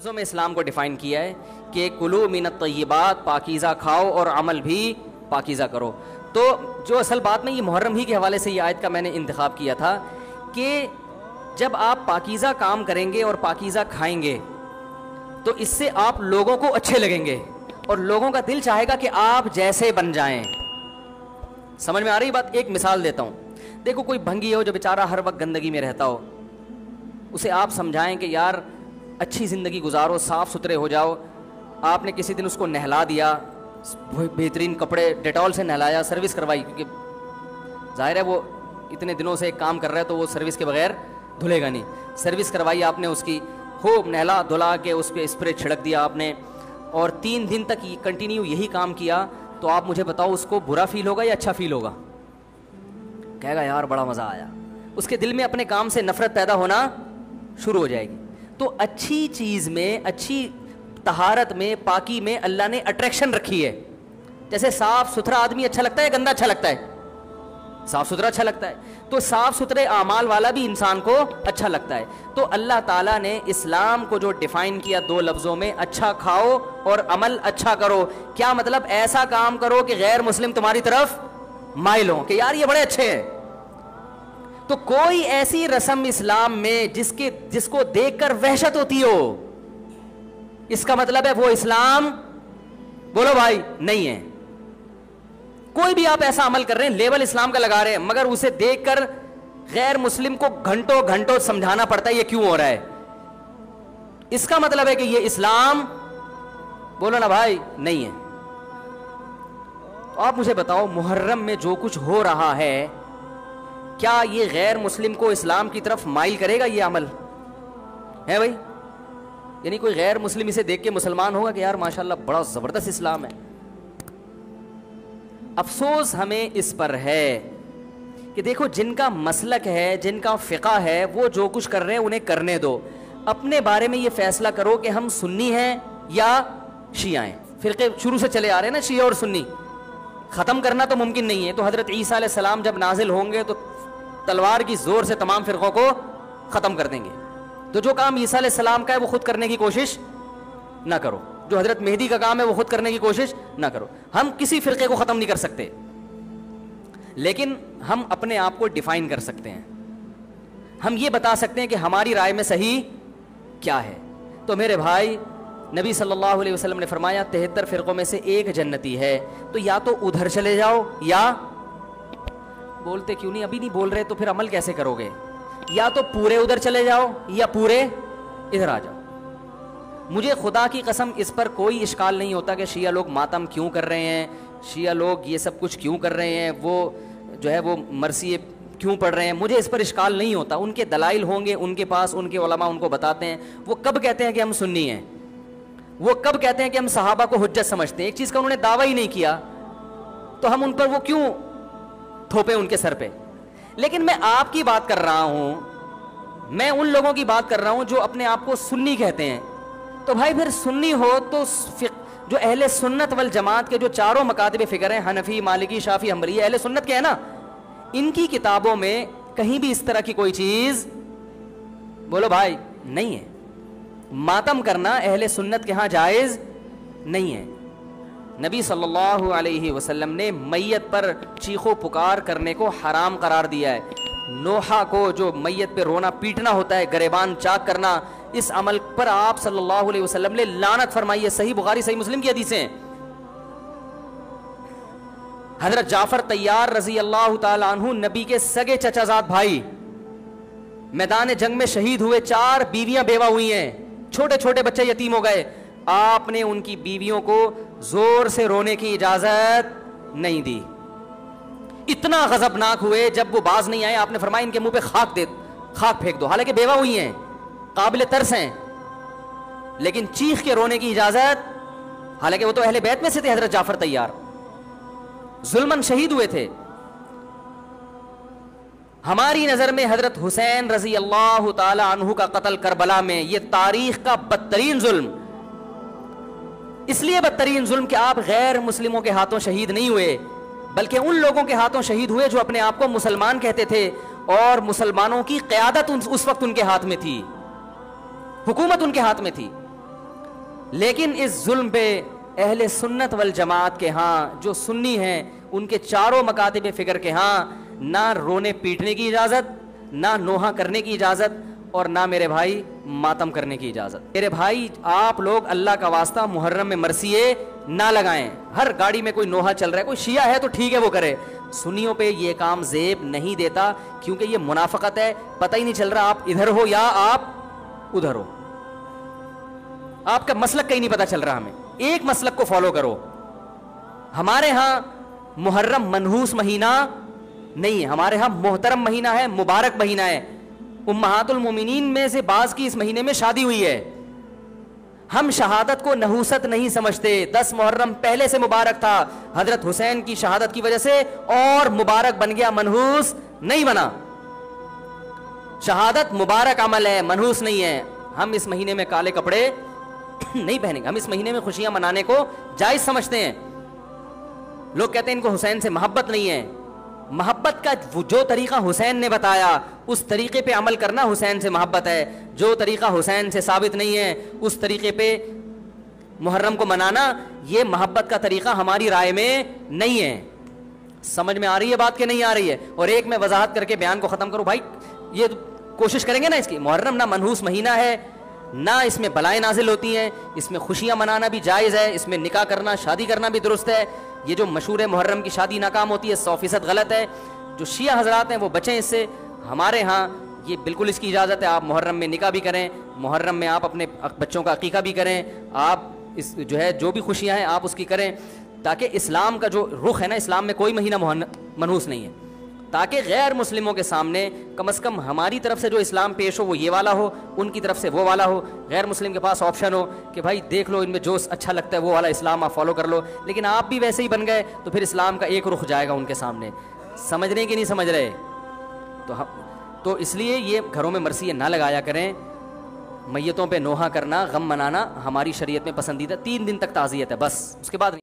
لفظوں میں اسلام کو ڈیفائن کیا ہے کہ کلو من الطیبات، پاکیزہ کھاؤ اور عمل بھی پاکیزہ کرو. تو جو اصل بات میں یہ محرم ہی کے حوالے سے یہ آیت کا میں نے انتخاب کیا تھا کہ جب آپ پاکیزہ کام کریں گے اور پاکیزہ کھائیں گے تو اس سے آپ لوگوں کو اچھے لگیں گے اور لوگوں کا دل چاہے گا کہ آپ جیسے بن جائیں. سمجھ میں آ رہی بات؟ ایک مثال دیتا ہوں. دیکھو کوئی بھنگی ہو جو بیچارہ ہر وقت گندگی میں رہتا ہو, اسے آپ سمجھائیں کہ یار اچھی زندگی گزارو, صاف ستھرے ہو جاؤ. آپ نے کسی دن اس کو نہلا دیا, بہترین کپڑے ڈیٹول سے نہلایا, سروس کروائی, کیونکہ ظاہر ہے وہ اتنے دنوں سے ایک کام کر رہا ہے تو وہ سروس کے بغیر دھلے گا نہیں. سروس کروائی آپ نے اس کی, خوب نہلا دھلا کے اس پہ اسپرے چھڑک دیا آپ نے, اور 3 دن تک کنٹینیو یہی کام کیا, تو آپ مجھے بتاؤ اس کو برا فیل ہوگا یا اچھا فیل ہوگا؟ کہے گا یار بڑا مزہ آیا. اس کے دل میں اپنے کام سے نفرت پیدا ہونا شروع ہو جائے گی. تو اچھی چیز میں, اچھی طہارت میں, پاکی میں اللہ نے اٹریکشن رکھی ہے. جیسے صاف ستھرا آدمی اچھا لگتا ہے, گندا اچھا لگتا ہے؟ صاف ستھرا اچھا لگتا ہے. تو صاف ستھرے اعمال والا بھی انسان کو اچھا لگتا ہے. تو اللہ تعالیٰ نے اسلام کو جو ڈیفائن کیا 2 لفظوں میں, اچھا کھاؤ اور عمل اچھا کرو. کیا مطلب؟ ایسا کام کرو کہ غیر مسلم تمہاری طرف مائل ہوں کہ یار یہ بڑے اچھے ہیں. تو کوئی ایسی رسم اسلام میں جس کو دیکھ کر وحشت ہوتی ہو, اس کا مطلب ہے وہ اسلام, بولو بھائی, نہیں ہے. کوئی بھی آپ ایسا عمل کر رہے ہیں, لیبل اسلام کا لگا رہے ہیں, مگر اسے دیکھ کر غیر مسلم کو گھنٹوں گھنٹوں سمجھانا پڑتا ہے یہ کیوں ہو رہا ہے, اس کا مطلب ہے کہ یہ اسلام, بولو نا بھائی, نہیں ہے. تو آپ مجھے بتاؤ محرم میں جو کچھ ہو رہا ہے, کیا یہ غیر مسلم کو اسلام کی طرف مائل کرے گا؟ یہ عمل ہے بھائی؟ یعنی کوئی غیر مسلم اسے دیکھ کے مسلمان ہوگا کہ یار ماشاءاللہ بڑا زبردست اسلام ہے؟ افسوس ہمیں اس پر ہے کہ دیکھو جن کا مسلک ہے, جن کا فقہ ہے, وہ جو کچھ کر رہے ہیں انہیں کرنے دو. اپنے بارے میں یہ فیصلہ کرو کہ ہم سنی ہیں یا شیعہ ہیں. فرقے شروع سے چلے آ رہے ہیں نا, شیعہ اور سنی, ختم کرنا تو ممکن نہیں ہے. تو حضرت عیسیٰ علیہ السلام جب نازل ہوں گے تو تلوار کی زور سے تمام فرقوں کو ختم کر دیں گے. تو جو کام عیسیٰ علیہ السلام کا ہے وہ خود کرنے کی کوشش نہ کرو, جو حضرت مہدی کا کام ہے وہ خود کرنے کی کوشش نہ کرو. ہم کسی فرقے کو ختم نہیں کر سکتے, لیکن ہم اپنے آپ کو ڈیفائن کر سکتے ہیں. ہم یہ بتا سکتے ہیں کہ ہماری رائے میں صحیح کیا ہے. تو میرے بھائی, نبی صلی اللہ علیہ وسلم نے فرمایا 73 فرقوں میں سے ایک جنتی ہے, تو یا تو ادھر چلے جاؤ, یا بولتے کیوں نہیں, ابھی نہیں بول رہے تو پھر عمل کیسے کرو گے, یا تو پورے ادھر چلے جاؤ یا پورے ادھر آ جاؤ. مجھے خدا کی قسم اس پر کوئی اشکال نہیں ہوتا کہ شیعہ لوگ ماتم کیوں کر رہے ہیں, شیعہ لوگ یہ سب کچھ کیوں کر رہے ہیں, وہ جو ہے وہ مرثیے کیوں پڑھ رہے ہیں. مجھے اس پر اشکال نہیں ہوتا. ان کے دلائل ہوں گے ان کے پاس, ان کے علماء ان کو بتاتے ہیں. وہ کب کہتے ہیں کہ ہم سنی ہیں, وہ کب کہتے ہیں کہ ہم صحابہ کو حجت سمجھتے ہیں؟ ایک چیز کا انہوں نے دعویٰ ہی نہیں کیا, تو ہم ان پر وہ کیوں تھوپے ان کے سر پہ. لیکن میں آپ کی بات کر رہا ہوں, میں ان لوگوں کی بات کر رہا ہوں جو اپنے آپ کو سنی کہتے ہیں. تو بھائی پھر سنی ہو تو جو اہل سنت والجماعت کے جو چاروں مکاتب فکر ہیں, حنفی, مالکی, شافعی, حنبلی, اہل سنت کے ہیں نا, ان کی کتابوں میں کہیں بھی اس طرح کی کوئی چیز, بولو بھائی, نہیں ہے. ماتم کرنا اہل سنت کے ہاں جائز نہیں ہے. نبی صلی اللہ علیہ وسلم نے میت پر چیخو پکار کرنے کو حرام قرار دیا ہے. نوحہ کو جو میت پہ رونا پیٹنا ہوتا ہے, گریبان چاک کرنا, اس عمل پر آپ صلی اللہ علیہ وسلم نے لعنت فرمائی ہے. صحیح بخاری صحیح مسلم کی حدیثیں. حضرت جعفر طیار رضی اللہ تعالی عنہ نبی کے سگے چچا زاد بھائی, میدان جنگ میں شہید ہوئے, 4 بیویاں بیوہ ہوئی ہیں, چھوٹے چھوٹے بچے یتیم ہو گئے. آپ نے ان کی بیویوں کو زور سے رونے کی اجازت نہیں دی. اتنا غضبناک ہوئے, جب وہ باز نہیں آئے آپ نے فرمایا ان کے منہ پہ خاک پھینک دو. حالانکہ بیوہ ہوئی ہیں, قابل ترس ہیں, لیکن چیخ کے رونے کی اجازت, حالانکہ وہ تو اہل بیت میں سے تھے. حضرت جعفر طیار ظلمن شہید ہوئے تھے. ہماری نظر میں حضرت حسین رضی اللہ تعالی عنہ کا قتل کربلا میں یہ تاریخ کا بدترین ظلم, اس لیے بدترین ظلم کہ آپ غیر مسلموں کے ہاتھوں شہید نہیں ہوئے, بلکہ ان لوگوں کے ہاتھوں شہید ہوئے جو اپنے آپ کو مسلمان کہتے تھے, اور مسلمانوں کی قیادت اس وقت ان کے ہاتھ میں تھی, حکومت ان کے ہاتھ میں تھی. لیکن اس ظلم پہ اہل سنت والجماعت کے ہاں جو سنی ہیں ان کے چاروں مکاتب فکر کے ہاں نہ رونے پیٹنے کی اجازت، نہ نوحہ کرنے کی اجازت، اور نہ میرے بھائی ماتم کرنے کی اجازت۔ میرے بھائی آپ لوگ اللہ کا واسطہ محرم میں مرثیے نہ لگائیں۔ ہر گاڑی میں کوئی نوحہ چل رہا ہے، کوئی شیعہ ہے تو ٹھیک ہے وہ کرے، سنیوں پہ یہ کام زیب نہیں دیتا، کیونکہ یہ منافقت ہے، پتہ ہی نہیں چل رہا آپ ادھر ہو یا آپ ادھر ہو، آپ کا مسلک کہیں نہیں پتہ چل رہا ہمیں، ایک مسلک کو فالو کرو۔ ہمارے ہاں محرم منحوس مہینہ نہیں ہے، ہمارے ہاں محترم مہینہ ہے، مبارک مہینہ ہے، امہات المومنین میں سے بعض کی اس مہینے میں شادی ہوئی ہے۔ ہم شہادت کو نحوست نہیں سمجھتے، 10 محرم پہلے سے مبارک تھا، حضرت حسین کی شہادت کی وجہ سے اور مبارک بن گیا، منحوس نہیں بنا۔ شہادت مبارک عمل ہے، منحوس نہیں ہے۔ ہم اس مہینے میں کالے کپڑے نہیں پہنیں گے، ہم اس مہینے میں خوشیاں منانے کو جائز سمجھتے ہیں۔ لوگ کہتے ہیں ان کو حسین سے محبت نہیں ہے، محبت کا جو طریقہ حسین نے بتایا اس طریقے پہ عمل کرنا حسین سے محبت ہے، جو طریقہ حسین سے ثابت نہیں ہے اس طریقے پہ محرم کو منانا یہ محبت کا طریقہ ہماری رائے میں نہیں ہے۔ سمجھ میں آ رہی ہے بات کہ نہیں آ رہی ہے؟ اور ایک میں وضاحت کر کے بیان کو ختم کروں، بھائی یہ کوشش کریں گے نا اس کی، محرم نہ منحوس مہینہ ہے، نہ اس میں بلائیں نازل ہوتی ہیں، اس میں خوشیاں منانا بھی جائز ہے، اس میں نکاح کرنا شادی کرنا بھی درست ہے۔ یہ جو مشہور ہے محرم کی شادی ناکام ہوتی ہے 100% غلط ہے، جو شیعہ حضرات ہیں وہ بچیں اس سے۔ ہمارے ہاں یہ بالکل اس کی اجازت ہے، آپ محرم میں نکاح بھی کریں، محرم میں آپ اپنے بچوں کا عقیقہ بھی کریں، آپ اس جو ہے جو بھی خوشیاں ہیں آپ اس کی کریں، تاکہ اسلام کا جو رخ ہے نا، اسلام میں کوئی مہینہ منحوس نہیں ہے، تاکہ غیر مسلموں کے سامنے کم از کم ہماری طرف سے جو اسلام پیش ہو وہ یہ والا ہو، ان کی طرف سے وہ والا ہو، غیر مسلم کے پاس آپشن ہو کہ بھائی دیکھ لو ان میں جو اچھا لگتا ہے وہ والا اسلام آپ فالو کر لو، لیکن آپ بھی ویسے ہی بن گئے تو پھر اسلام کا ایک رخ جائے گا ان کے سامنے۔ سمجھ رہے کہ نہیں سمجھ رہے؟ تو اس لیے یہ گھروں میں مرثیے نہ لگایا کریں۔ میتوں پہ نوحہ کرنا، غم منانا ہماری شریعت میں پسندیدہ، 3 دن تک تعزیت ہے بس، اس کے بعد